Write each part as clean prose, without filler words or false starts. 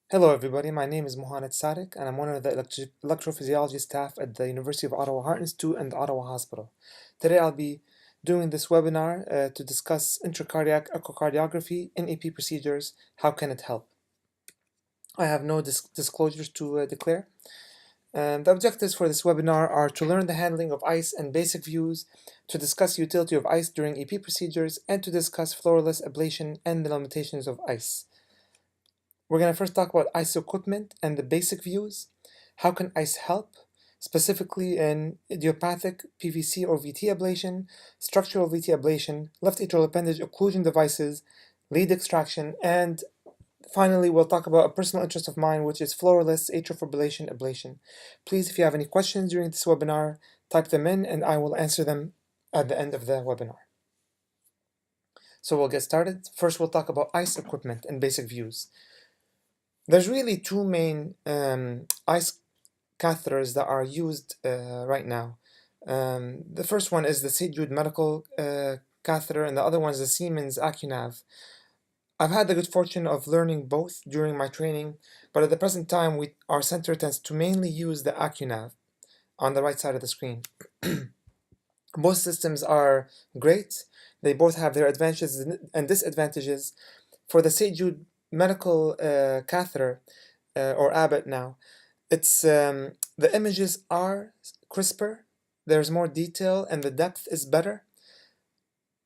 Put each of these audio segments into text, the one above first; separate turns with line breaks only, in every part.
Hello everybody, my name is Mouhannad Sadek and I'm one of the electrophysiology staff at the University of Ottawa Heart Institute and the Ottawa Hospital. Today I'll be doing this webinar to discuss intracardiac echocardiography in EP procedures. How can it help? I have no disclosures to declare. The objectives for this webinar are to learn the handling of ICE and basic views, to discuss utility of ICE during EP procedures, and to discuss fluoro-less ablation and the limitations of ICE. We're going to first talk about ICE equipment and the basic views. How can ICE help, specifically in idiopathic PVC or VT ablation, structural VT ablation, left atrial appendage occlusion devices, lead extraction, and finally we'll talk about a personal interest of mine, which is fluoro-less atrial fibrillation ablation. Please, if you have any questions during this webinar, type them in and I will answer them at the end of the webinar. So we'll get started. First, we'll talk about ICE equipment and basic views. There's really two main ICE catheters that are used right now. The first one is the St. Jude Medical catheter, and the other one is the Siemens AccuNav. I've had the good fortune of learning both during my training, but at the present time, our center tends to mainly use the AccuNav on the right side of the screen. Both systems are great. They both have their advantages and disadvantages. For the St. Jude Medical catheter, or Abbott now, it's the images are crisper, there's more detail, and the depth is better.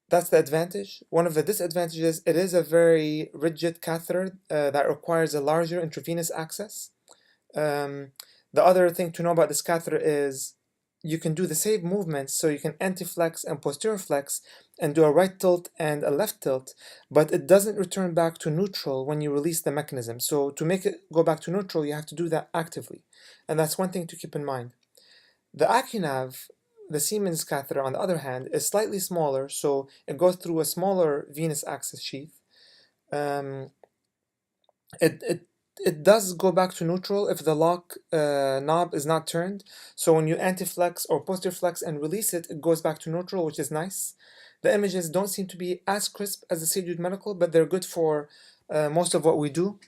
That's the advantage. One of the disadvantages, it is a very rigid catheter that requires a larger intravenous access. The other thing to know about this catheter is you can do the same movements, so you can anti-flex and posterior flex and do a right tilt and a left tilt, but it doesn't return back to neutral when you release the mechanism. So to make it go back to neutral, you have to do that actively, and that's one thing to keep in mind. The AccuNav, the Siemens catheter, on the other hand, is slightly smaller, so it goes through a smaller venous access sheath. It does go back to neutral if the lock knob is not turned. So when you anti-flex or posterior flex and release it, it goes back to neutral, which is nice. The images don't seem to be as crisp as the St. Jude Medical, but they're good for most of what we do.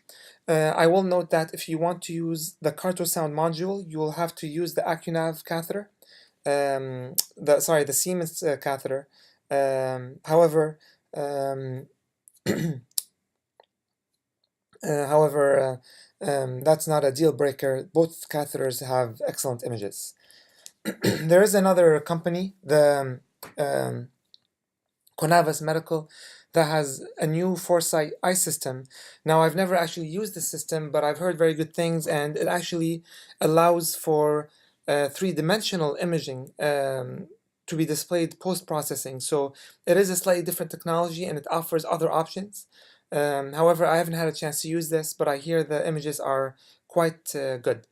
I will note that if you want to use the Cartosound module, you will have to use the AccuNav catheter, the Siemens catheter. However, that's not a deal breaker. Both catheters have excellent images. There is another company, the Conavas Medical, that has a new Foresight eye system. Now, I've never actually used this system, but I've heard very good things, and it actually allows for three-dimensional imaging to be displayed post-processing. So it is a slightly different technology, and it offers other options. However, I haven't had a chance to use this, but I hear the images are quite good.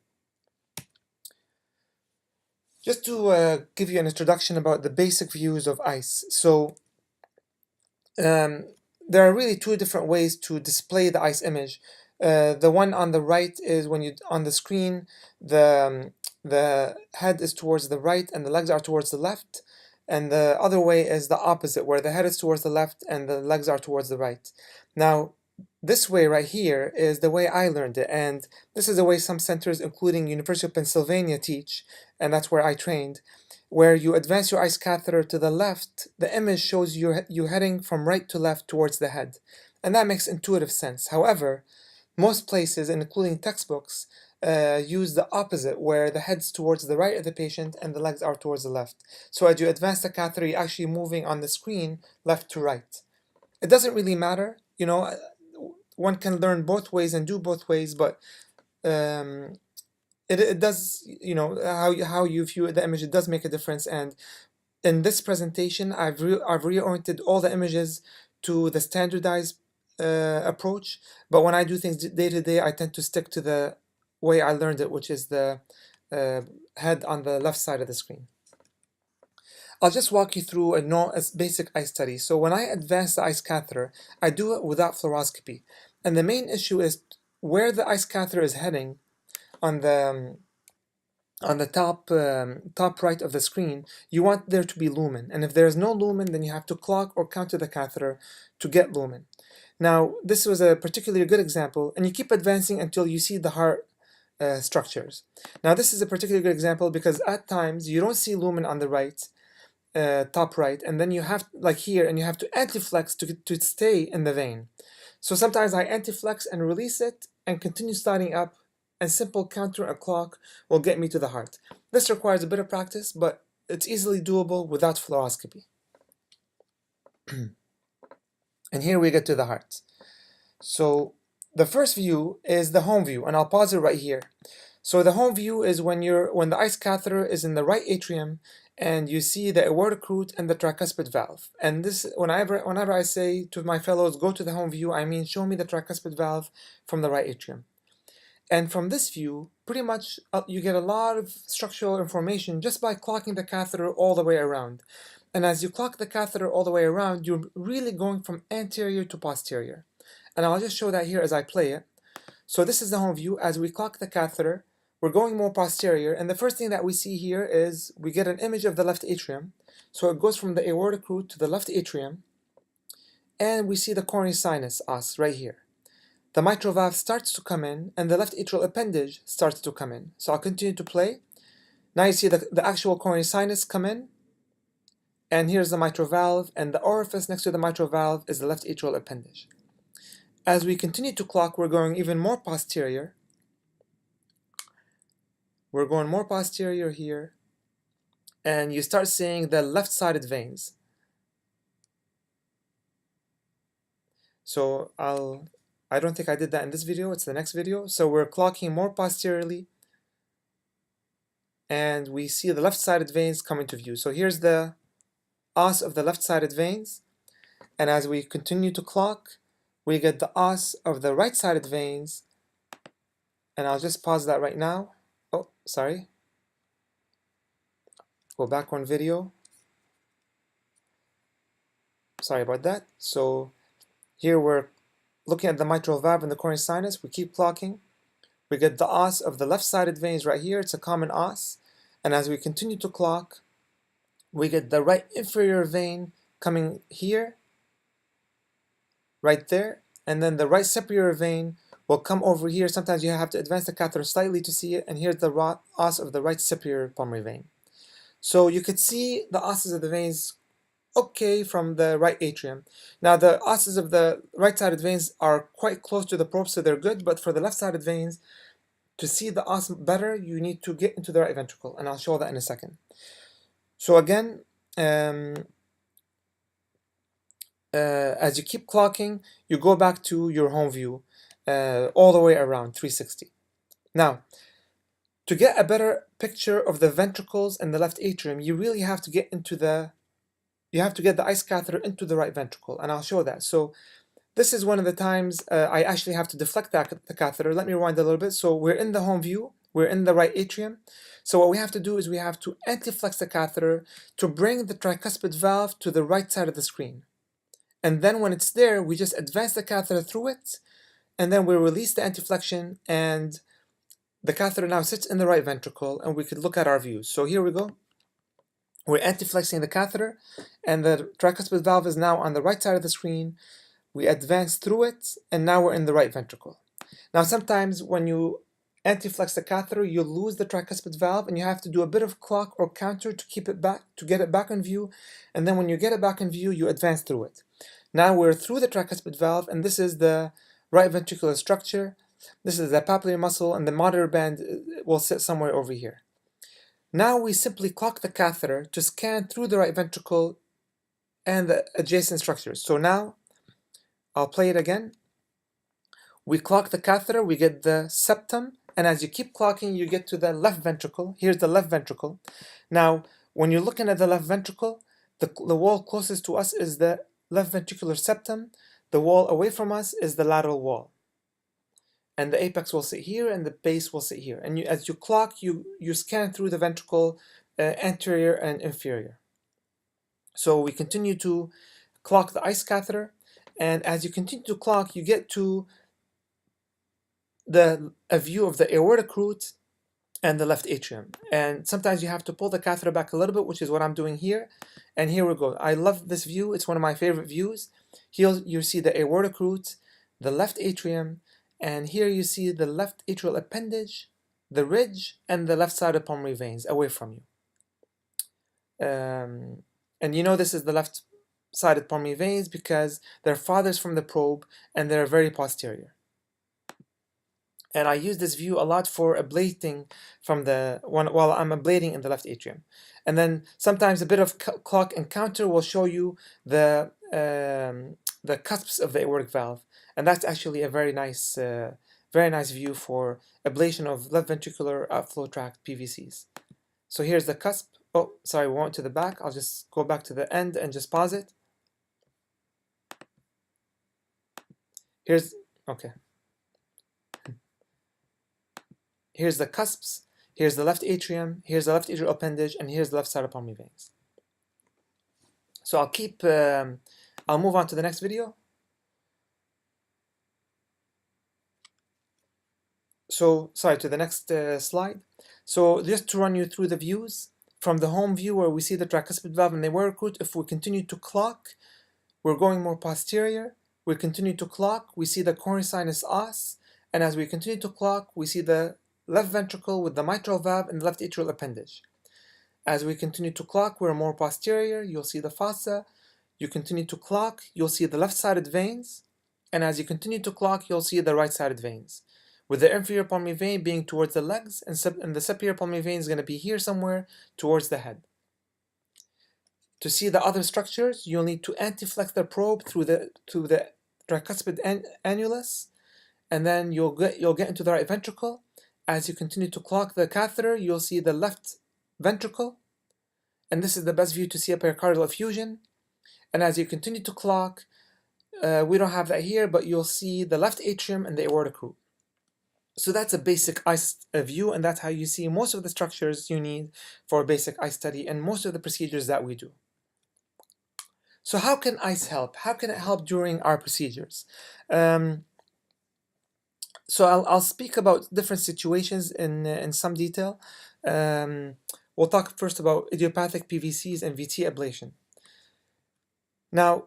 Just to give you an introduction about the basic views of ICE. So there are really two different ways to display the ICE image. The one on the right is when you on the screen, the head is towards the right and the legs are towards the left. And the other way is the opposite, where the head is towards the left and the legs are towards the right. Now, this way right here is the way I learned it, and this is the way some centers, including University of Pennsylvania, teach, and that's where I trained. Where you advance your ICE catheter to the left, the image shows you heading from right to left towards the head, and that makes intuitive sense. However, most places, including textbooks, use the opposite, where the head's towards the right of the patient and the legs are towards the left. So as you advance the catheter, you're actually moving on the screen left to right. It doesn't really matter, you know, one can learn both ways and do both ways, but it does, you know, how you view the image, it does make a difference. And in this presentation, I've reoriented all the images to the standardized approach, but when I do things day to day, I tend to stick to the way I learned it, which is the head on the left side of the screen. I'll just walk you through a basic ICE study. So when I advance the ICE catheter, I do it without fluoroscopy. And the main issue is where the ICE catheter is heading on the top right of the screen, you want there to be lumen. And if there's no lumen, then you have to clock or counter the catheter to get lumen. Now, this was a particularly good example, and you keep advancing until you see the heart structures. Now, this is a particularly good example because at times you don't see lumen on the right, top right, and then you have, like here, and you have to antiflex to stay in the vein. So sometimes I antiflex and release it and continue starting up, and simple counter a clock will get me to the heart. This requires a bit of practice, but it's easily doable without fluoroscopy. And here we get to the heart. So the first view is the home view, and I'll pause it right here. So the home view is when the ICE catheter is in the right atrium and you see the aortic root and the tricuspid valve. And this, whenever I say to my fellows, go to the home view, I mean show me the tricuspid valve from the right atrium. And from this view, pretty much you get a lot of structural information just by clocking the catheter all the way around. And as you clock the catheter all the way around, you're really going from anterior to posterior. And I'll just show that here as I play it. So this is the home view. As we clock the catheter, we're going more posterior. And the first thing that we see here is we get an image of the left atrium. So it goes from the aortic root to the left atrium. And we see the coronary sinus os right here. The mitral valve starts to come in, and the left atrial appendage starts to come in. So I'll continue to play. Now you see the actual coronary sinus come in. And here's the mitral valve, and the orifice next to the mitral valve is the left atrial appendage. As we continue to clock, we're going even more posterior. We're going more posterior here, and you start seeing the left-sided veins. So I don't think I did that in this video, it's the next video. So we're clocking more posteriorly, and we see the left-sided veins come into view. So here's the os of the left-sided veins, and as we continue to clock, we get the os of the right-sided veins, and I'll just pause that right now. Oh, sorry. Go back one video. Sorry about that. So here we're looking at the mitral valve and the coronary sinus. We keep clocking. We get the os of the left-sided veins right here. It's a common os. And as we continue to clock, we get the right inferior vein coming here, right there, and then the right superior vein will come over here. Sometimes you have to advance the catheter slightly to see it, and here's the os of the right superior pulmonary vein. So you could see the osses of the veins okay from the right atrium. Now the osses of the right-sided veins are quite close to the probe, so they're good, but for the left-sided veins, to see the os better, you need to get into the right ventricle, and I'll show that in a second. So again, as you keep clocking, you go back to your home view all the way around 360. Now, to get a better picture of the ventricles and the left atrium, you really have to get into you have to get the ICE catheter into the right ventricle, and I'll show that. So this is one of the times I actually have to deflect the catheter. Let me rewind a little bit. So we're in the home view, we're in the right atrium. So what we have to do is we have to antiflex the catheter to bring the tricuspid valve to the right side of the screen. And then when it's there, we just advance the catheter through it, and then we release the antiflexion, and the catheter now sits in the right ventricle, and we could look at our views. So here we go. We're antiflexing the catheter, and the tricuspid valve is now on the right side of the screen. We advance through it, and now we're in the right ventricle. Now sometimes when you antiflex the catheter, you lose the tricuspid valve, and you have to do a bit of clock or counter to keep it back, to get it back in view. And then when you get it back in view, you advance through it. Now we're through the tricuspid valve, and this is the right ventricular structure. This is the papillary muscle, and the monitor band will sit somewhere over here. Now we simply clock the catheter to scan through the right ventricle and the adjacent structures. So now, I'll play it again. We clock the catheter, we get the septum, and as you keep clocking, you get to the left ventricle. Here's the left ventricle. Now, when you're looking at the left ventricle, the wall closest to us is the left ventricular septum. The wall away from us is the lateral wall. And the apex will sit here, and the base will sit here. And as you clock, you scan through the ventricle, anterior and inferior. So we continue to clock the ICE catheter, and as you continue to clock, you get to a view of the aortic root and the left atrium. And sometimes you have to pull the catheter back a little bit, which is what I'm doing here. And here we go. I love this view. It's one of my favorite views. Here you see the aortic root, the left atrium, and here you see the left atrial appendage, the ridge, and the left side of pulmonary veins away from you. And you know this is the left-sided pulmonary veins because they're farthest from the probe and they're very posterior. And I use this view a lot for ablating from the one while I'm ablating in the left atrium. And then sometimes a bit of clock encounter will show you the cusps of the aortic valve, and that's actually a very nice view for ablation of left ventricular outflow tract PVCs. So here's the cusp. Oh, sorry, we went to the back. I'll just go back to the end and just pause it. Okay. Here's the cusps, here's the left atrium, here's the left atrial appendage, and here's the left side of pulmonary veins. So I'll move on to the next video. So, sorry, to the next slide. So just to run you through the views, from the home view where we see the tricuspid valve and the aortic root, if we continue to clock, we're going more posterior. We continue to clock, we see the coronary sinus os, and as we continue to clock, we see the left ventricle with the mitral valve and the left atrial appendage. As we continue to clock, we're more posterior, you'll see the fossa. You continue to clock, you'll see the left-sided veins, and as you continue to clock, you'll see the right-sided veins, with the inferior pulmonary vein being towards the legs, and the superior pulmonary vein is going to be here somewhere towards the head. To see the other structures, you'll need to antiflex the probe through the tricuspid annulus, and then you'll get into the right ventricle. As you continue to clock the catheter, you'll see the left ventricle, and this is the best view to see a pericardial effusion. And as you continue to clock, we don't have that here, but you'll see the left atrium and the aortic root. So that's a basic ICE view, and that's how you see most of the structures you need for a basic ICE study and most of the procedures that we do. So how can ICE help? How can it help during our procedures? So I'll speak about different situations in some detail. We'll talk first about idiopathic PVCs and VT ablation. Now,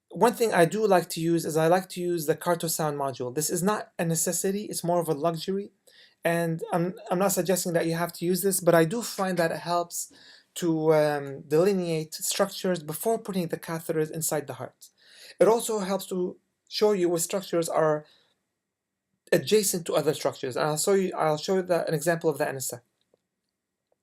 one thing I do like to use is I like to use the Cartosound module. This is not a necessity, it's more of a luxury. And I'm not suggesting that you have to use this, but I do find that it helps to delineate structures before putting the catheters inside the heart. It also helps to show you what structures are adjacent to other structures, and I'll show you an example of that in a sec.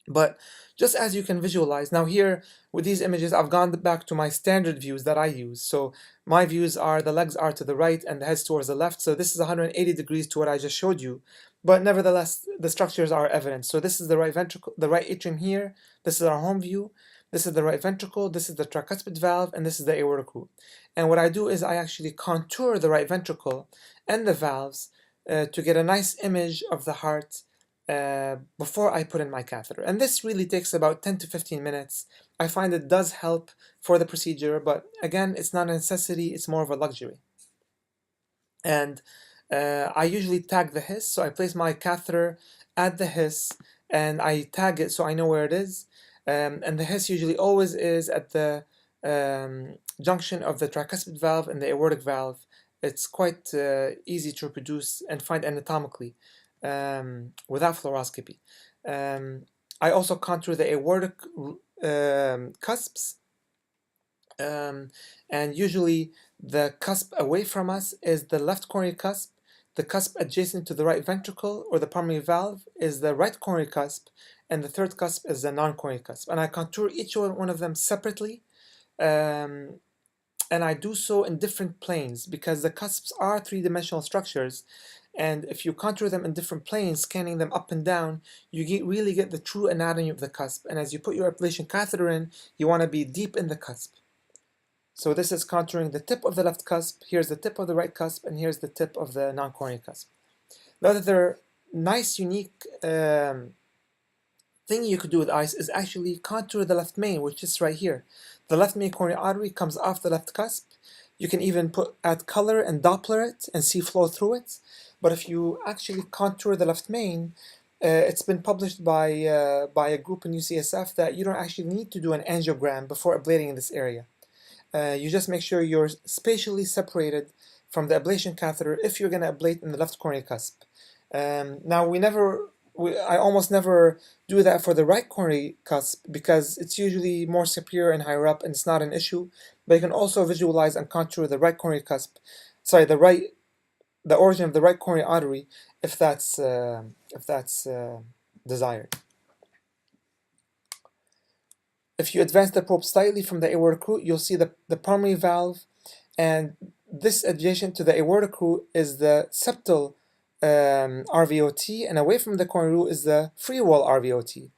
But just as you can visualize, now here with these images, I've gone back to my standard views that I use. So my views are the legs are to the right and the head's towards the left. So this is 180 degrees to what I just showed you. But nevertheless, the structures are evident. So this is the right ventricle, the right atrium here. This is our home view. This is the right ventricle. This is the tricuspid valve, and this is the aortic root. And what I do is I actually contour the right ventricle and the valves to get a nice image of the heart before I put in my catheter. And this really takes about 10 to 15 minutes. I find it does help for the procedure, but again, it's not a necessity, it's more of a luxury. And I usually tag the His, so I place my catheter at the His and I tag it so I know where it is. And the His usually always is at the junction of the tricuspid valve and the aortic valve. It's quite easy to reproduce and find anatomically without fluoroscopy. I also contour the aortic cusps, and usually the cusp away from us is the left coronary cusp. The cusp adjacent to the right ventricle or the pulmonary valve is the right coronary cusp, and the third cusp is the non-coronary cusp. And I contour each one of them separately, and I do so in different planes because the cusps are three-dimensional structures, and if you contour them in different planes, scanning them up and down, you really get the true anatomy of the cusp. And as you put your ablation catheter in, you want to be deep in the cusp. So this is contouring the tip of the left cusp, here's the tip of the right cusp, and here's the tip of the non-coronary cusp. The other nice, unique thing you could do with ICE is actually contour the left main, which is right here. The left main coronary artery comes off the left cusp. You can even add color and Doppler it and see flow through it. But if you actually contour the left main, it's been published by a group in UCSF that you don't actually need to do an angiogram before ablating in this area. You just make sure you're spatially separated from the ablation catheter if you're going to ablate in the left coronary cusp. Now, I almost never do that for the right coronary cusp because it's usually more superior and higher up and it's not an issue. But you can also visualize and contour the right coronary cusp, sorry, the origin of the right coronary artery if that's desired. If you advance the probe slightly from the aortic root, you'll see the pulmonary valve, and this adjacent to the aortic root is the septal RVOT, and away from the coronary root is the free wall RVOT.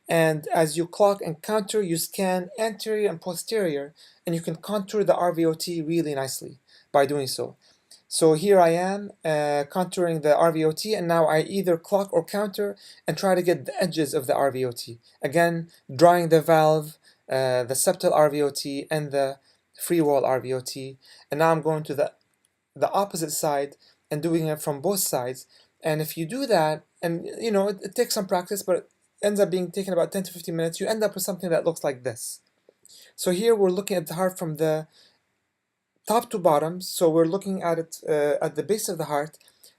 And as you clock and counter, you scan anterior and posterior, and you can contour the RVOT really nicely by doing so. So here I am contouring the RVOT, and now I either clock or counter and try to get the edges of the RVOT. Again, drawing the valve, the septal RVOT, and the free wall RVOT. And now I'm going to the opposite side and doing it from both sides. And if you do that, and it takes some practice, but it ends up being taken about 10 to 15 minutes, you end up with something that looks like this. So here we're looking at the heart from the top to bottom, so we're looking at it at the base of the heart.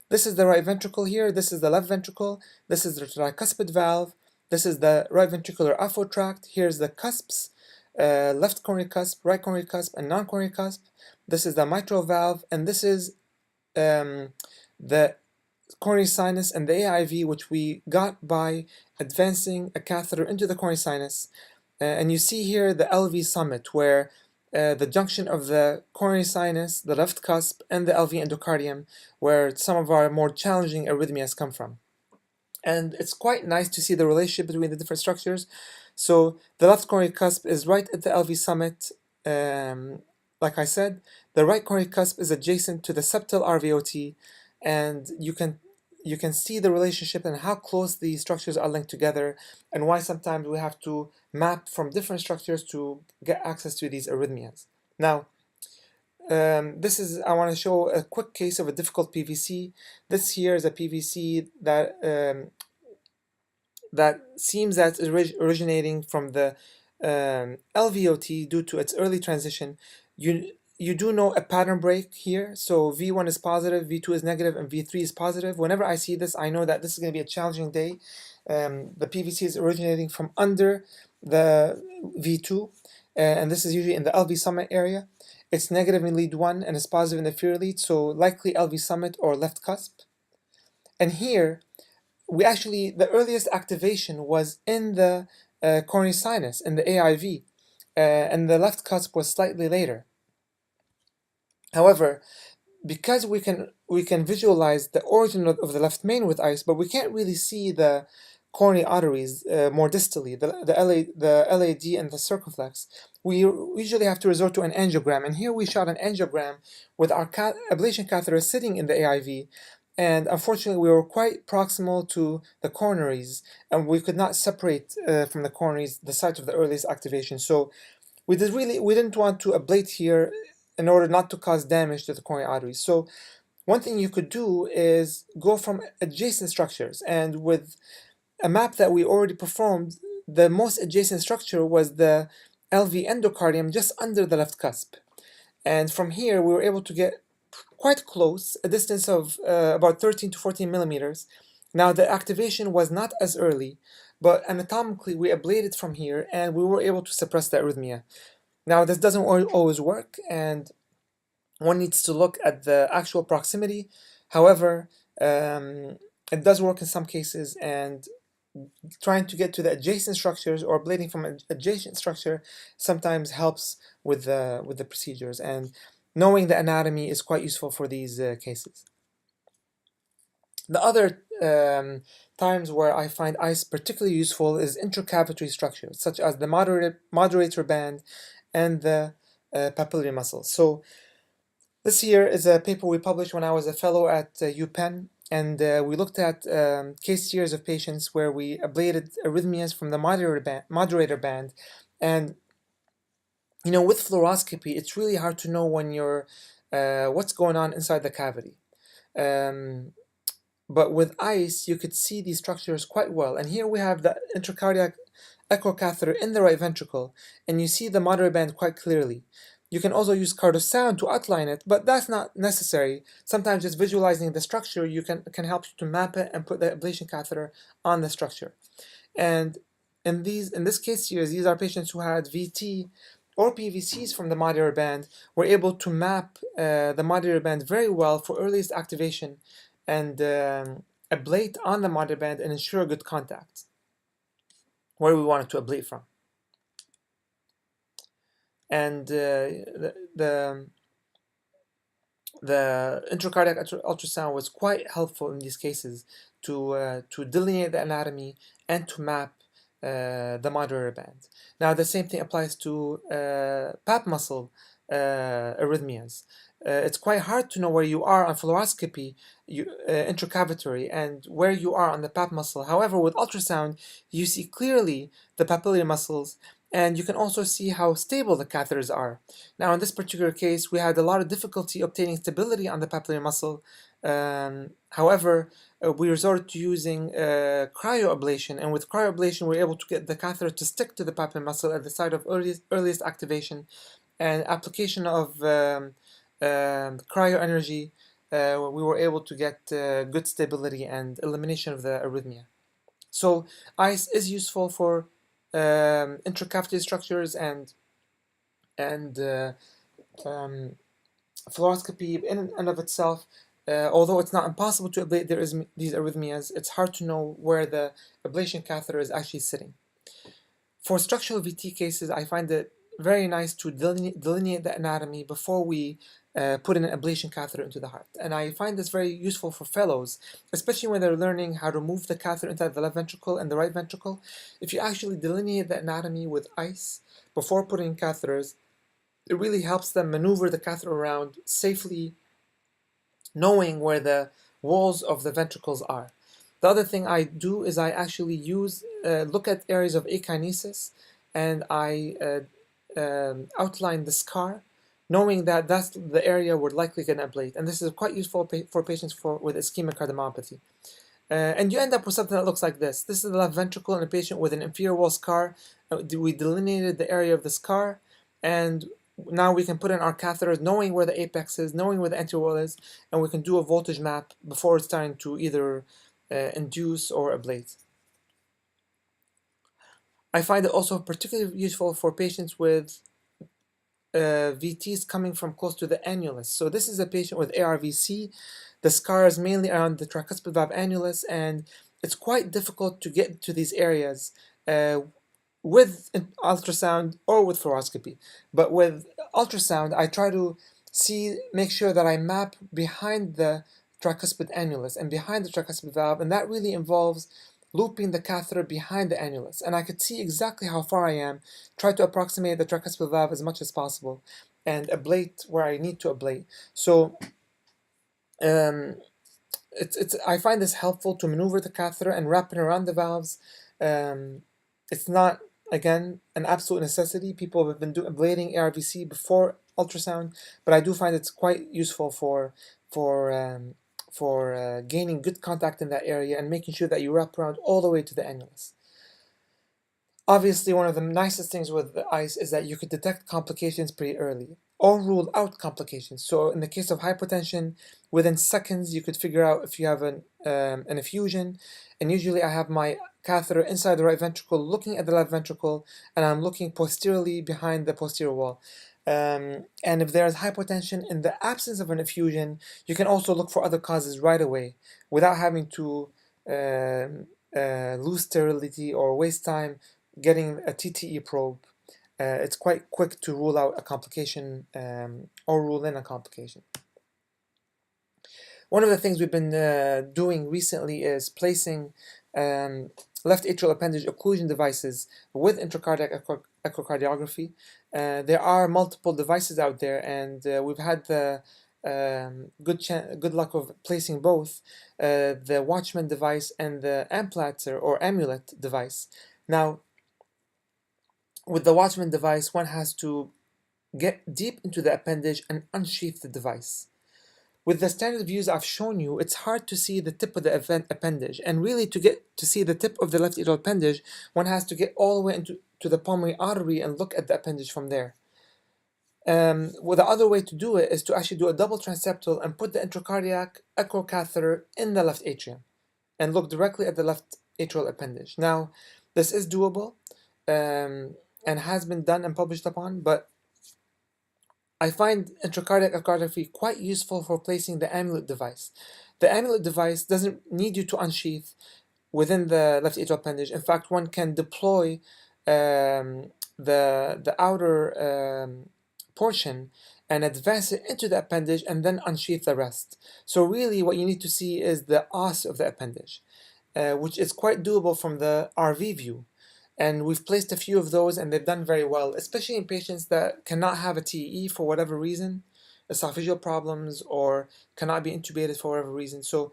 This is the right ventricle here, this is the left ventricle, this is the tricuspid valve, this is the right ventricular outflow tract, here's the cusps, left coronary cusp, right coronary cusp, and non-coronary cusp. This is the mitral valve, and this is the coronary sinus and the AIV, which we got by advancing a catheter into the coronary sinus. And you see here the LV summit, where the junction of the coronary sinus, the left cusp, and the LV endocardium, where some of our more challenging arrhythmias come from. And it's quite nice to see the relationship between the different structures. So the left coronary cusp is right at the LV summit. Like I said, the right coronary cusp is adjacent to the septal RVOT, and you can see the relationship and how close the structures are linked together, and why sometimes we have to map from different structures to get access to these arrhythmias. Now, I want to show a quick case of a difficult PVC. This here is a PVC that seems that it's originating from the LVOT due to its early transition. You do know a pattern break here, so V1 is positive, V2 is negative, and V3 is positive. Whenever I see this, I know that this is going to be a challenging day. The PVC is originating from under the V2, and this is usually in the LV summit area. It's negative in lead 1 and it's positive in the inferior lead, so likely LV summit or left cusp. And here, the earliest activation was in the coronary sinus, in the AIV, and the left cusp was slightly later. However, because we can visualize the origin of the left main with ice, but we can't really see the coronary arteries more distally, the LAD and the circumflex, we usually have to resort to an angiogram. And here we shot an angiogram with our ablation catheter sitting in the AIV, and unfortunately we were quite proximal to the coronaries, and we could not separate from the coronaries the site of the earliest activation. So we didn't want to ablate here in order not to cause damage to the coronary arteries. So one thing you could do is go from adjacent structures, and with a map that we already performed, the most adjacent structure was the LV endocardium just under the left cusp. And from here we were able to get quite close, a distance of about 13 to 14 millimeters. Now the activation was not as early, but anatomically we ablated from here and we were able to suppress the arrhythmia. Now this doesn't always work, and one needs to look at the actual proximity. However, it does work in some cases, and trying to get to the adjacent structures or ablating from an adjacent structure sometimes helps with the procedures, and knowing the anatomy is quite useful for these cases. The other times where I find ice particularly useful is intracavitary structures, such as the moderator band and the papillary muscles. So this here is a paper we published when I was a fellow at UPenn, and we looked at case series of patients where we ablated arrhythmias from the moderator band. And with fluoroscopy, it's really hard to know when what's going on inside the cavity. but with ice, you could see these structures quite well. And here we have the intracardiac echo catheter in the right ventricle, and you see the mater band quite clearly. You can also use Cartosound to outline it, but that's not necessary. Sometimes just visualizing the structure can help you to map it and put the ablation catheter on the structure. And in this case series, these are patients who had VT or PVCs from the mater band, were able to map the mater band very well for earliest activation and ablate on the mater band and ensure good contact where we wanted to ablate from. And the intracardiac ultrasound was quite helpful in these cases to delineate the anatomy and to map the mater band. Now the same thing applies to pap muscle arrhythmias. It's quite hard to know where you are on fluoroscopy intracavitary and where you are on the pap muscle. However, with ultrasound, you see clearly the papillary muscles, and you can also see how stable the catheters are. Now, in this particular case, we had a lot of difficulty obtaining stability on the papillary muscle. However, we resorted to using cryoablation, and with cryoablation, we're able to get the catheter to stick to the papillary muscle at the site of earliest activation, and application of cryo energy, we were able to get good stability and elimination of the arrhythmia. So ice is useful for intracavitary structures and fluoroscopy in and of itself. Although it's not impossible to ablate these arrhythmias, it's hard to know where the ablation catheter is actually sitting. For structural VT cases, I find it very nice to delineate the anatomy before we put an ablation catheter into the heart. And I find this very useful for fellows, especially when they're learning how to move the catheter inside the left ventricle and the right ventricle. If you actually delineate the anatomy with ice before putting catheters, it really helps them maneuver the catheter around safely, knowing where the walls of the ventricles are. The other thing I do is I actually look at areas of akinesis, and I outline the scar, knowing that that's the area we're likely going to ablate. And this is quite useful for patients with ischemic cardiomyopathy. And you end up with something that looks like this. This is the left ventricle in a patient with an inferior wall scar. We delineated the area of the scar, and now we can put in our catheters knowing where the apex is, knowing where the anterior wall is, and we can do a voltage map before it's starting to either induce or ablate. I find it also particularly useful for patients with VTs coming from close to the annulus. So this is a patient with ARVC. The scar is mainly around the tricuspid valve annulus, and it's quite difficult to get to these areas with ultrasound or with fluoroscopy. But with ultrasound, I try to make sure that I map behind the tricuspid annulus and behind the tricuspid valve, and that really involves looping the catheter behind the annulus. And I could see exactly how far I am, try to approximate the tricuspid valve as much as possible, and ablate where I need to ablate. So I find this helpful to maneuver the catheter and wrap it around the valves. It's not, again, an absolute necessity. People have been ablating ARVC before ultrasound, but I do find it's quite useful for gaining good contact in that area and making sure that you wrap around all the way to the annulus. Obviously, one of the nicest things with the ice is that you could detect complications pretty early or rule out complications. So in the case of hypotension, within seconds you could figure out if you have an effusion. And usually I have my catheter inside the right ventricle looking at the left ventricle, and I'm looking posteriorly behind the posterior wall. And if there's hypotension in the absence of an effusion, you can also look for other causes right away without having to lose sterility or waste time getting a TTE probe. It's quite quick to rule out a complication or rule in a complication. One of the things we've been doing recently is placing left atrial appendage occlusion devices with intracardiac echocardiography. There are multiple devices out there, and we've had the good luck of placing both the Watchman device and the Amplatzer or Amulet device. Now, with the Watchman device, one has to get deep into the appendage and unsheath the device. with the standard views I've shown you, it's hard to see the tip of the appendage. And really, to get to see the tip of the left atrial appendage, one has to get all the way into the pulmonary artery and look at the appendage from there. Well, the other way to do it is to actually do a double transeptal and put the intracardiac echo catheter in the left atrium and look directly at the left atrial appendage. Now, this is doable and has been done and published upon, but I find intracardiac echocardiography quite useful for placing the amulet device. The amulet device doesn't need you to unsheath within the left atrial appendage. In fact, one can deploy the outer portion and advance it into the appendage and then unsheath the rest. So really what you need to see is the os of the appendage, which is quite doable from the RV view. And we've placed a few of those and they've done very well, especially in patients that cannot have a TEE for whatever reason, esophageal problems, or cannot be intubated for whatever reason. So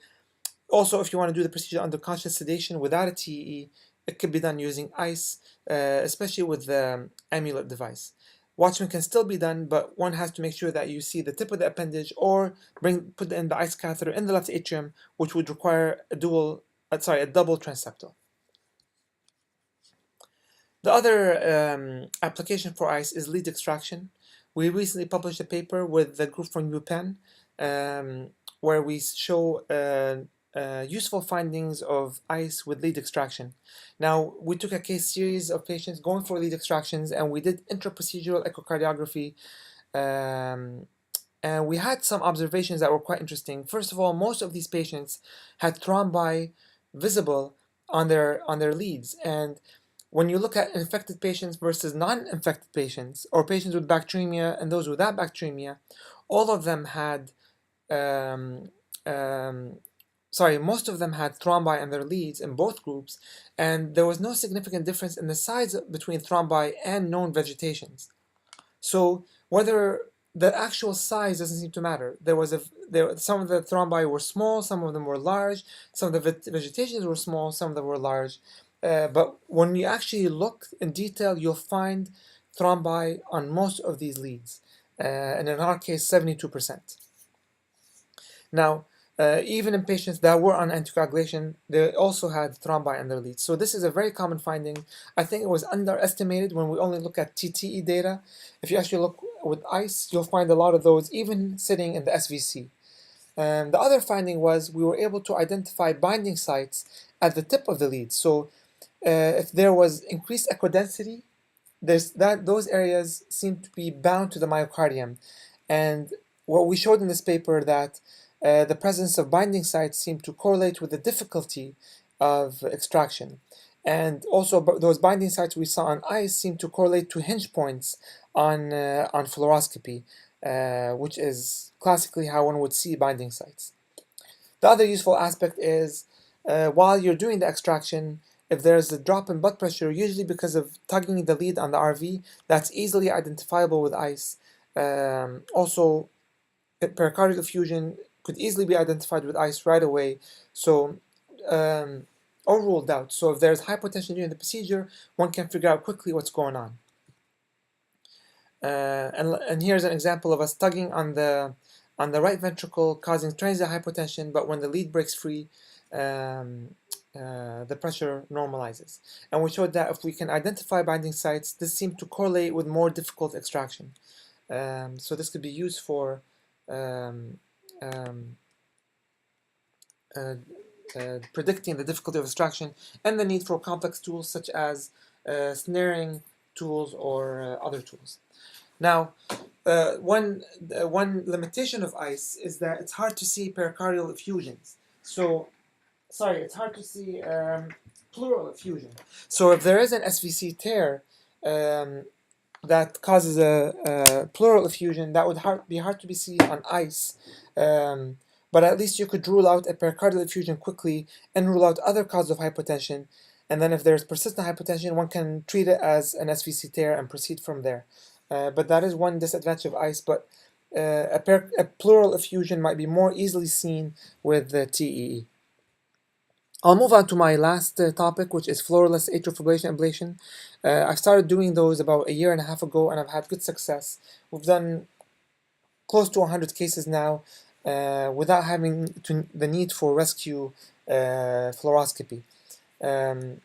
also, if you want to do the procedure under conscious sedation without a TEE, it could be done using ICE, especially with the amulet device. Watchman can still be done, but one has to make sure that you see the tip of the appendage or put in the ICE catheter in the left atrium, which would require a double transeptal. The other application for ICE is lead extraction. We recently published a paper with the group from UPenn where we show useful findings of ICE with lead extraction. Now, we took a case series of patients going for lead extractions and we did intraprocedural echocardiography, and we had some observations that were quite interesting. First of all, most of these patients had thrombi visible on their leads, and when you look at infected patients versus non-infected patients, or patients with bacteremia and those without bacteremia, all of them had most of them had thrombi in their leads in both groups, and there was no significant difference in the size between thrombi and known vegetations. So whether the actual size doesn't seem to matter. Some of the thrombi were small, some of them were large, some of the vegetations were small, some of them were large. But when you actually look in detail, you'll find thrombi on most of these leads, and in our case, 72%. Now, even in patients that were on anticoagulation, they also had thrombi in their leads. So this is a very common finding. I think it was underestimated when we only look at TTE data. If you actually look with ICE, you'll find a lot of those even sitting in the SVC. The other finding was we were able to identify binding sites at the tip of the lead. So if there was increased echo density, those areas seem to be bound to the myocardium. And what we showed in this paper that the presence of binding sites seemed to correlate with the difficulty of extraction. And also those binding sites we saw on ICE seem to correlate to hinge points on fluoroscopy, which is classically how one would see binding sites. The other useful aspect is while you're doing the extraction, if there's a drop in blood pressure, usually because of tugging the lead on the RV, that's easily identifiable with ICE. Also, pericardial effusion could easily be identified with ICE right away, or ruled out. So if there's hypotension during the procedure, one can figure out quickly what's going on. And here's an example of us tugging on the right ventricle, causing transient hypotension, but when the lead breaks free, the pressure normalizes. And we showed that if we can identify binding sites, this seemed to correlate with more difficult extraction. So this could be used for predicting the difficulty of extraction and the need for complex tools such as snaring tools or other tools. Now, one limitation of ICE is that it's hard to see pericardial effusions. It's hard to see pleural effusion. So if there is an SVC tear that causes a pleural effusion, that would be hard to be seen on ICE. But at least you could rule out a pericardial effusion quickly and rule out other causes of hypotension. And then if there's persistent hypotension, one can treat it as an SVC tear and proceed from there. But that is one disadvantage of ICE, but a pleural effusion might be more easily seen with the TEE. I'll move on to my last topic, which is Fluoro-less atrial fibrillation ablation. I started doing those about a year and a half ago, and I've had good success. We've done close to 100 cases now, without having the need for rescue fluoroscopy. Um,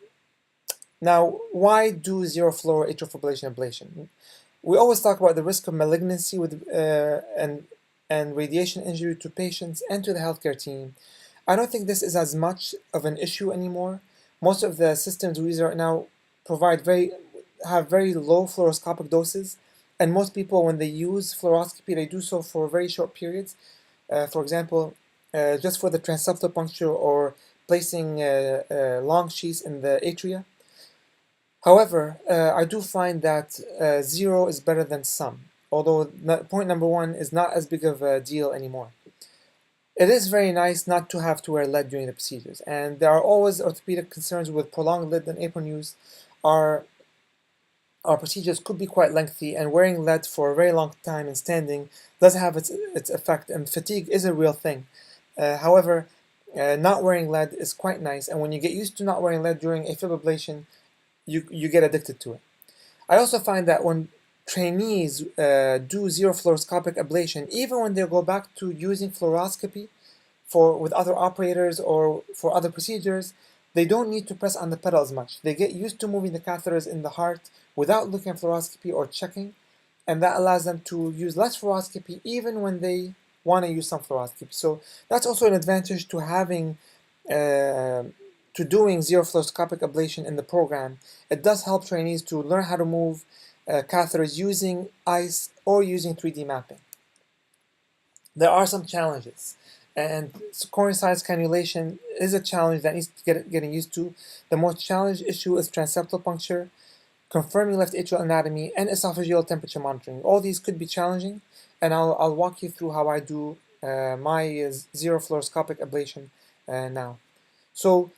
Now, why do zero fluoro atrial fibrillation ablation? We always talk about the risk of malignancy and radiation injury to patients and to the healthcare team. I don't think this is as much of an issue anymore. Most of the systems we use right now have very low fluoroscopic doses, and most people, when they use fluoroscopy, they do so for very short periods. For example, just for the transeptal puncture or placing long sheets in the atria. However, I do find that zero is better than some, although point number one is not as big of a deal anymore. It is very nice not to have to wear lead during the procedures, and there are always orthopedic concerns with prolonged lead and apron use. Our procedures could be quite lengthy, and wearing lead for a very long time and standing does have its effect, and fatigue is a real thing. However, not wearing lead is quite nice, and when you get used to not wearing lead during AFib ablation, you get addicted to it. I also find that when trainees do zero fluoroscopic ablation, even when they go back to using fluoroscopy with other operators or for other procedures, they don't need to press on the pedal as much. They get used to moving the catheters in the heart without looking at fluoroscopy or checking, and that allows them to use less fluoroscopy even when they want to use some fluoroscopy. So that's also an advantage to having to doing zero fluoroscopic ablation in the program. It does help trainees to learn how to move catheters using ICE or using 3D mapping. There are some challenges, and coronary sinus cannulation is a challenge that needs to getting used to. The most challenged issue is transeptal puncture, confirming left atrial anatomy, and esophageal temperature monitoring. All these could be challenging, and I'll walk you through how I do my zero fluoroscopic ablation now. So,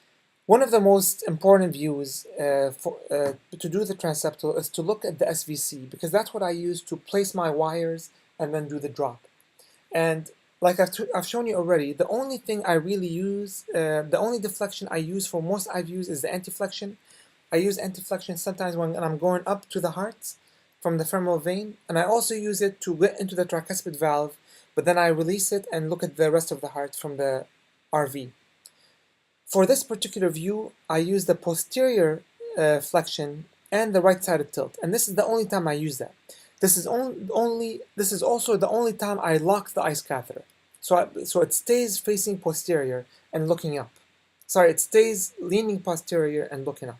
one of the most important views to do the transeptal is to look at the SVC, because that's what I use to place my wires and then do the drop. And like I've shown you already, the only thing I really use, the only deflection I use for most IVUs is the antiflexion. I use antiflexion sometimes when I'm going up to the heart from the femoral vein, and I also use it to get into the tricuspid valve, but then I release it and look at the rest of the heart from the RV. For this particular view, I use the posterior flexion and the right-sided tilt, and this is the only time I use that. This is also the only time I lock the ICE catheter. So it stays facing posterior and looking up. Sorry, it stays leaning posterior and looking up.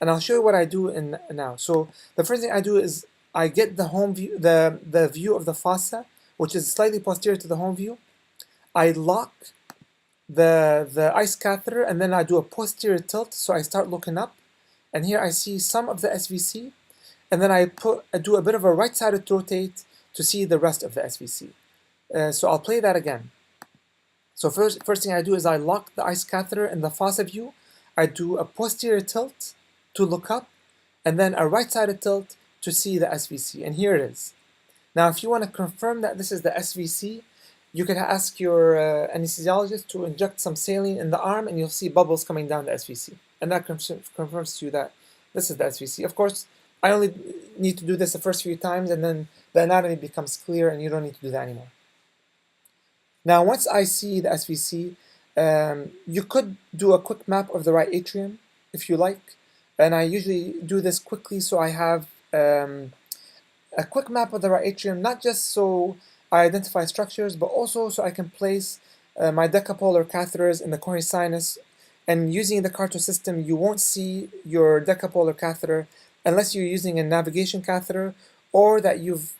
And I'll show you what I do now. So the first thing I do is I get the home view, the view of the fossa, which is slightly posterior to the home view. I lock the ICE catheter, and then I do a posterior tilt, so I start looking up, and here I see some of the SVC, and then I do a bit of a right-sided rotate to see the rest of the SVC. So I'll play that again. So first thing I do is I lock the ICE catheter in the fossa view. I do a posterior tilt to look up, and then a right-sided tilt to see the SVC, and here it is. Now, if you want to confirm that this is the SVC, you could ask your anesthesiologist to inject some saline in the arm, and you'll see bubbles coming down the SVC. And that confirms to you that this is the SVC. Of course, I only need to do this the first few times, and then the anatomy becomes clear, and you don't need to do that anymore. Now, once I see the SVC, you could do a quick map of the right atrium, if you like. And I usually do this quickly, so I have a quick map of the right atrium, not just so I identify structures, but also so I can place my decapolar catheters in the coronary sinus. And using the Carto system, you won't see your decapolar catheter unless you're using a navigation catheter or that you've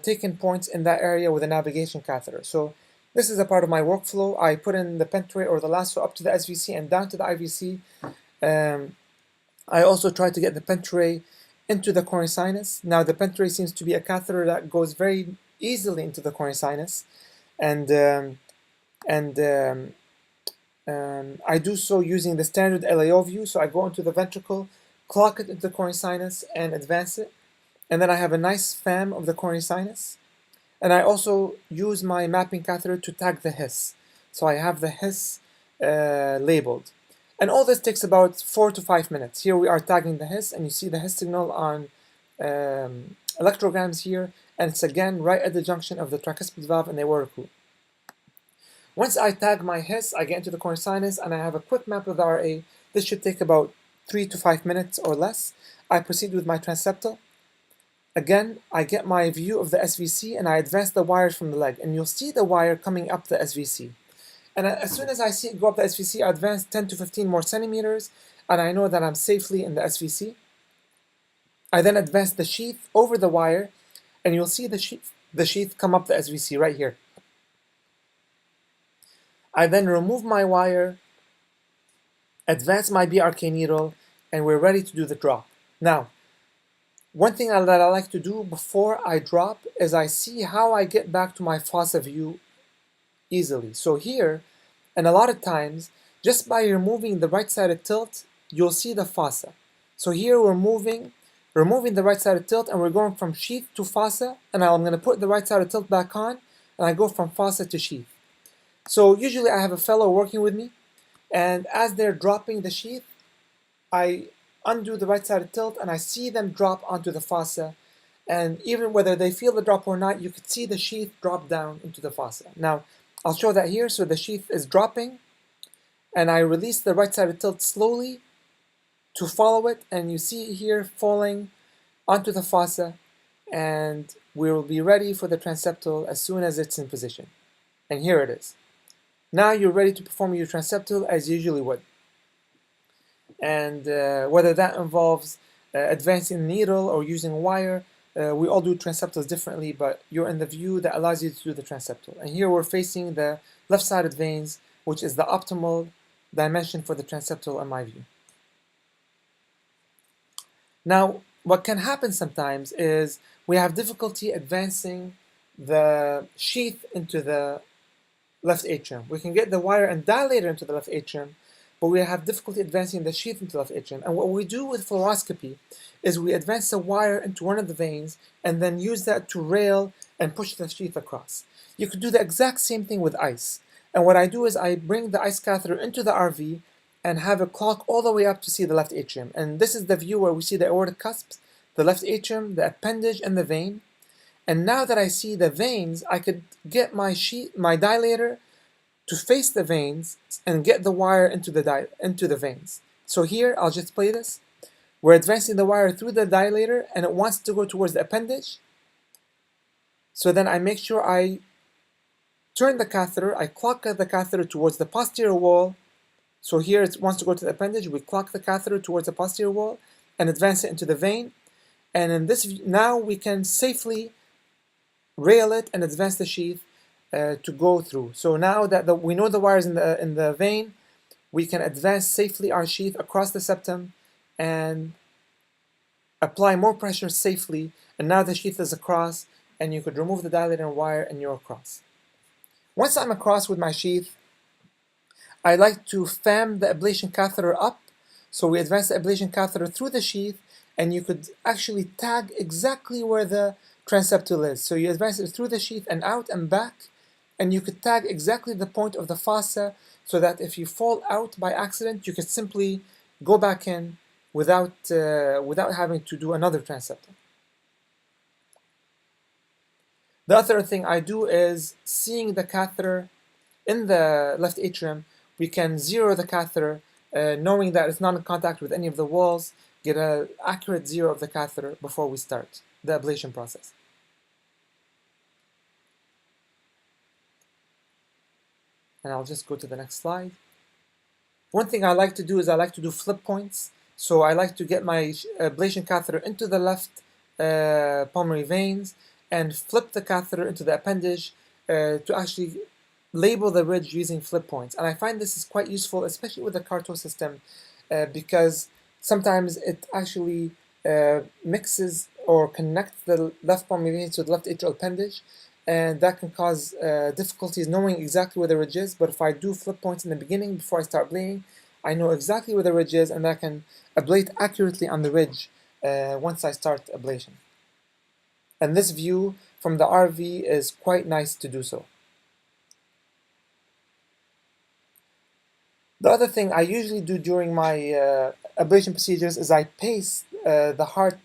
taken points in that area with a navigation catheter. So this is a part of my workflow. I put in the pentray or the lasso up to the SVC and down to the IVC. I also try to get the pentray into the coronary sinus. Now the pentray seems to be a catheter that goes very easily into the coronary sinus, and I do so using the standard LAO view. So I go into the ventricle, clock it into the coronary sinus, and advance it, and then I have a nice FAM of the coronary sinus. And I also use my mapping catheter to tag the His. So I have the His labeled. And all this takes about 4 to 5 minutes. Here we are tagging the His, and you see the His signal on electrograms here, and it's again right at the junction of the tricuspid valve and the aortic root. Once I tag my His, I get into the coronary sinus and I have a quick map of the RA. This should take about 3 to 5 minutes or less. I proceed with my transeptal. Again, I get my view of the SVC and I advance the wires from the leg. And you'll see the wire coming up the SVC. And as soon as I see it go up the SVC, I advance 10 to 15 more centimeters and I know that I'm safely in the SVC. I then advance the sheath over the wire and you'll see the sheath come up the SVC right here. I then remove my wire, advance my BRK needle, and we're ready to do the drop. Now, one thing that I like to do before I drop is I see how I get back to my fossa view easily. So here, and a lot of times, just by removing the right-sided tilt, you'll see the fossa. So here we're removing the right-sided tilt, and we're going from sheath to fossa, and I'm going to put the right-sided tilt back on, and I go from fossa to sheath. So usually I have a fellow working with me, and as they're dropping the sheath, I undo the right-sided tilt and I see them drop onto the fossa, and even whether they feel the drop or not, you could see the sheath drop down into the fossa. Now, I'll show that here. So the sheath is dropping, and I release the right-sided tilt slowly to follow it, and you see here falling onto the fossa, and we will be ready for the transeptal as soon as it's in position. And here it is. Now you're ready to perform your transeptal as you usually would. And whether that involves advancing the needle or using a wire, we all do transeptals differently, but you're in the view that allows you to do the transeptal. And here we're facing the left-sided veins, which is the optimal dimension for the transeptal in my view. Now, what can happen sometimes is we have difficulty advancing the sheath into the left atrium. We can get the wire and dilator into the left atrium, but we have difficulty advancing the sheath into the left atrium. And what we do with fluoroscopy is we advance the wire into one of the veins and then use that to rail and push the sheath across. You could do the exact same thing with ice. And what I do is I bring the ice catheter into the RV and have it clock all the way up to see the left atrium. And this is the view where we see the aortic cusps, the left atrium, the appendage, and the vein. And now that I see the veins, I could get my dilator to face the veins and get the wire into the veins. So here, I'll just play this. We're advancing the wire through the dilator and it wants to go towards the appendage. So then I make sure I turn the catheter, I clock the catheter towards the posterior wall. So here it wants to go to the appendage, we clock the catheter towards the posterior wall and advance it into the vein. And in this, now we can safely rail it and advance the sheath to go through. So now that we know the wires in the vein, we can advance safely our sheath across the septum and apply more pressure safely. And now the sheath is across, and you could remove the dilator and wire, and you're across. Once I'm across with my sheath, I like to fan the ablation catheter up. So we advance the ablation catheter through the sheath, and you could actually tag exactly where the transeptal is. So you advance it through the sheath and out and back, and you could tag exactly the point of the fossa so that if you fall out by accident, you could simply go back in without having to do another transeptal. The other thing I do is, seeing the catheter in the left atrium, we can zero the catheter, knowing that it's not in contact with any of the walls, get an accurate zero of the catheter before we start the ablation process. And I'll just go to the next slide. One thing I like to do is I like to do flip points. So I like to get my ablation catheter into the left pulmonary veins and flip the catheter into the appendage to actually label the ridge using flip points. And I find this is quite useful, especially with the Cartosound system, because sometimes it actually mixes or connects the left pulmonary veins to the left atrial appendage, and that can cause difficulties knowing exactly where the ridge is. But if I do flip points in the beginning before I start ablating, I know exactly where the ridge is, and I can ablate accurately on the ridge once I start ablation. And this view from the RV is quite nice to do so. The other thing I usually do during my ablation procedures is I pace the heart,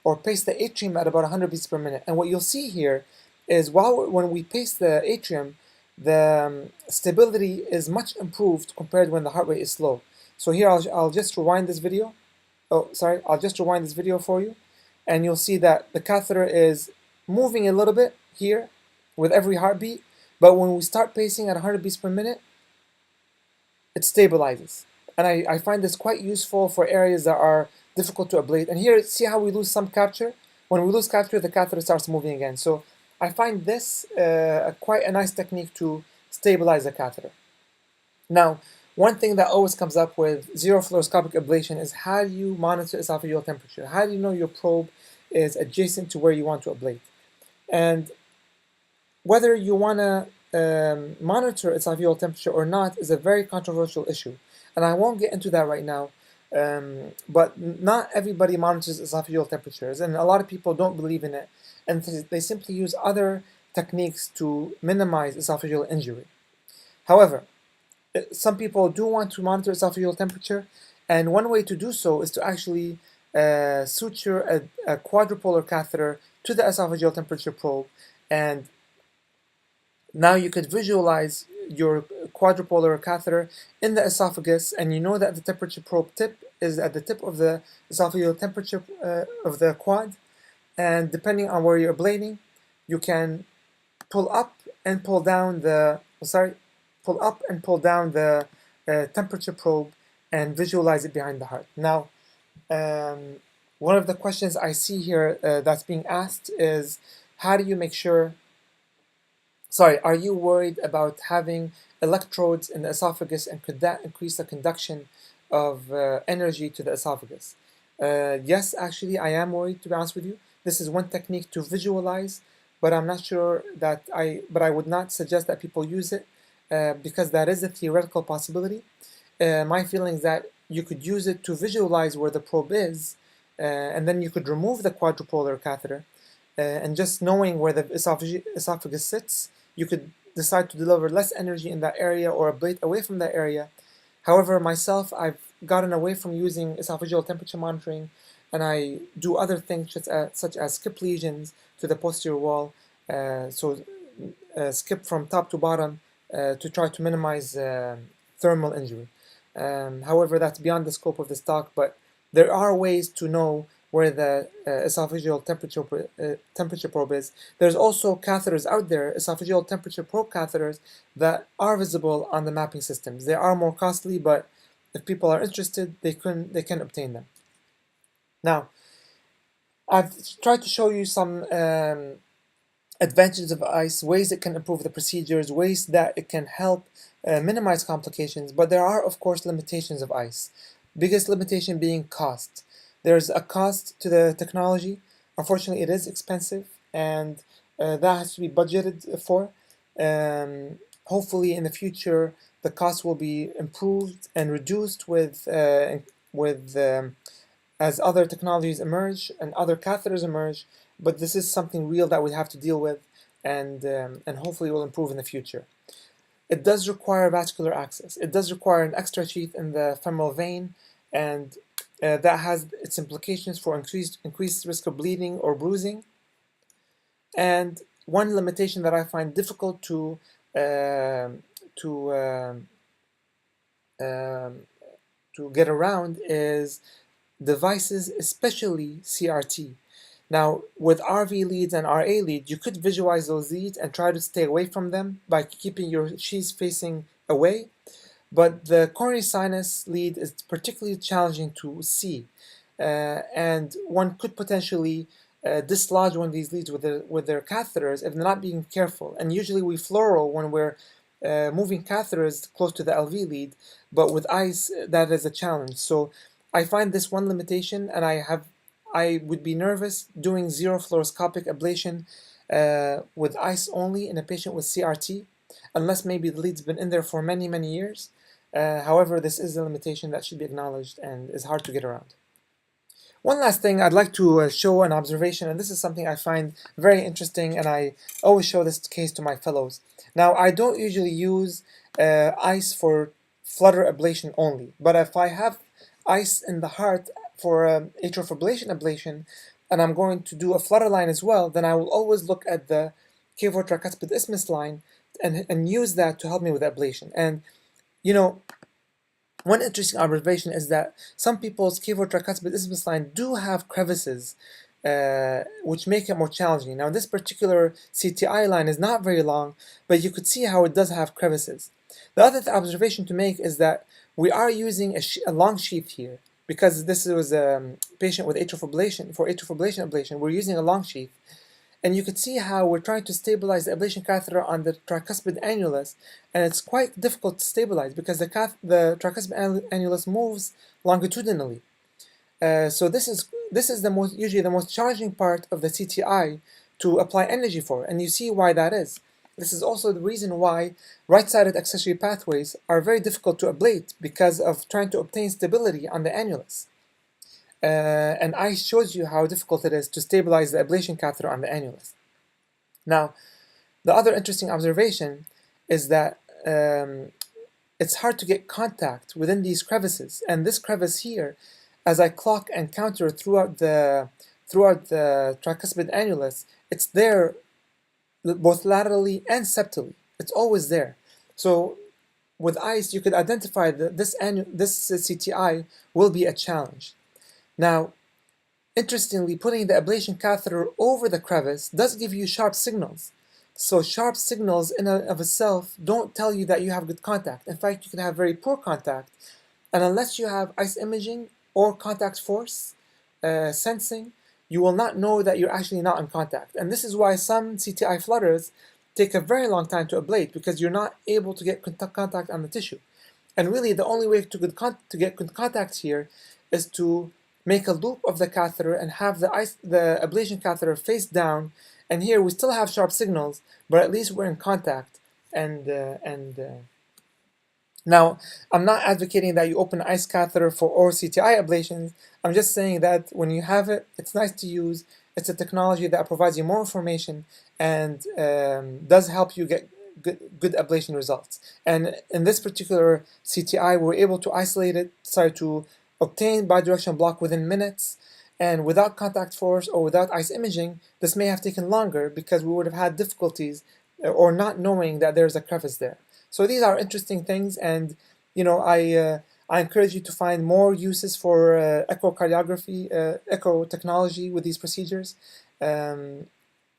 or pace the atrium at about 100 beats per minute. And what you'll see here is when we pace the atrium, the stability is much improved compared when the heart rate is slow. So here I'll just rewind this video. I'll just rewind this video for you, and you'll see that the catheter is moving a little bit here with every heartbeat, but when we start pacing at 100 beats per minute, it stabilizes. And I find this quite useful for areas that are difficult to ablate. And here, see how we lose some capture? When we lose capture, the catheter starts moving again. So I find this quite a nice technique to stabilize the catheter. Now, one thing that always comes up with zero fluoroscopic ablation is how do you monitor esophageal temperature? How do you know your probe is adjacent to where you want to ablate? And whether you want to monitor esophageal temperature or not is a very controversial issue. And I won't get into that right now, but not everybody monitors esophageal temperatures, and a lot of people don't believe in it, and they simply use other techniques to minimize esophageal injury. However, some people do want to monitor esophageal temperature, and one way to do so is to actually suture a quadrupolar catheter to the esophageal temperature probe, and now you could visualize your quadrupolar catheter in the esophagus, and you know that the temperature probe tip is at the tip of the esophageal temperature of the quad, and depending on where you're ablating, you can pull up and pull down the temperature probe and visualize it behind the heart. Now, one of the questions I see here that's being asked is, how do you make sure, are you worried about having electrodes in the esophagus, and could that increase the conduction of energy to the esophagus? Yes, actually, I am worried, to be honest with you. This is one technique to visualize, but I'm not sure that but I would not suggest that people use it because that is a theoretical possibility. My feeling is that you could use it to visualize where the probe is, and then you could remove the quadrupolar catheter, and just knowing where the esophagus sits, you could decide to deliver less energy in that area or ablate away from that area. However, myself, I've gotten away from using esophageal temperature monitoring, and I do other things such as skip lesions to the posterior wall, skip from top to bottom to try to minimize thermal injury. However, that's beyond the scope of this talk, but there are ways to know where the esophageal temperature probe is. There's also catheters out there, esophageal temperature probe catheters, that are visible on the mapping systems. They are more costly, but if people are interested, they can obtain them. Now, I've tried to show you some advantages of ICE, ways it can improve the procedures, ways that it can help minimize complications, but there are, of course, limitations of ICE. Biggest limitation being cost. There's a cost to the technology. Unfortunately, it is expensive, and that has to be budgeted for. Hopefully, in the future, the cost will be improved and reduced as other technologies emerge and other catheters emerge. But this is something real that we have to deal with, and hopefully will improve in the future. It does require vascular access. It does require an extra sheath in the femoral vein, and that has its implications for increased risk of bleeding or bruising. And one limitation that I find difficult to get around is devices, especially CRT. Now, with RV leads and RA leads, you could visualize those leads and try to stay away from them by keeping your sheaths facing away. But the coronary sinus lead is particularly challenging to see, and one could potentially dislodge one of these leads with their catheters if they're not being careful. And usually we fluoro when we're moving catheters close to the LV lead, but with ICE that is a challenge. So I find this one limitation, and I would be nervous doing zero fluoroscopic ablation with ICE only in a patient with CRT, unless maybe the lead's been in there for many, many years. However, this is a limitation that should be acknowledged and is hard to get around. One last thing, I'd like to show an observation, and this is something I find very interesting, and I always show this case to my fellows. Now, I don't usually use ICE for flutter ablation only, but if I have ICE in the heart for atrial fibrillation ablation, and I'm going to do a flutter line as well, then I will always look at the cavo-tricuspid isthmus line and use that to help me with ablation. And you know, one interesting observation is that some people's cavo-tricuspid isthmus line do have crevices, which make it more challenging. Now, this particular CTI line is not very long, but you could see how it does have crevices. The other observation to make is that we are using a long sheath here, because this was a patient with atrial fibrillation. For atrial fibrillation ablation, we're using a long sheath. And you could see how we're trying to stabilize the ablation catheter on the tricuspid annulus, and it's quite difficult to stabilize because the tricuspid annulus moves longitudinally. So this is usually the most challenging part of the CTI to apply energy for, and you see why that is. This is also the reason why right-sided accessory pathways are very difficult to ablate, because of trying to obtain stability on the annulus. And I showed you how difficult it is to stabilize the ablation catheter on the annulus. Now, the other interesting observation is that it's hard to get contact within these crevices. And this crevice here, as I clock and counter throughout the tricuspid annulus, it's there both laterally and septally. It's always there. So with ICE, you could identify that this CTI will be a challenge. Now, interestingly, putting the ablation catheter over the crevice does give you sharp signals. So sharp signals in and of itself don't tell you that you have good contact. In fact, you can have very poor contact. And unless you have ICE imaging or contact force sensing, you will not know that you're actually not in contact. And this is why some CTI flutters take a very long time to ablate, because you're not able to get contact on the tissue. And really, the only way to get good contact here is to make a loop of the catheter and have the ablation catheter face down. And here we still have sharp signals, but at least we're in contact. Now, I'm not advocating that you open ICE catheter for or CTI ablations. I'm just saying that when you have it, it's nice to use. It's a technology that provides you more information and does help you get good ablation results. And in this particular CTI, we're able to isolate it, to obtain bidirectional block within minutes, and without contact force or without ICE imaging, this may have taken longer because we would have had difficulties or not knowing that there's a crevice there. So these are interesting things, and I encourage you to find more uses for echocardiography, echo technology with these procedures, and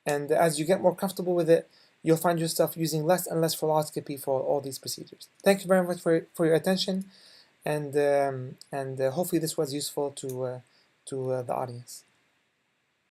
as you get more comfortable with it, you'll find yourself using less and less fluoroscopy for all these procedures. Thank you very much for your attention. And hopefully this was useful to the audience.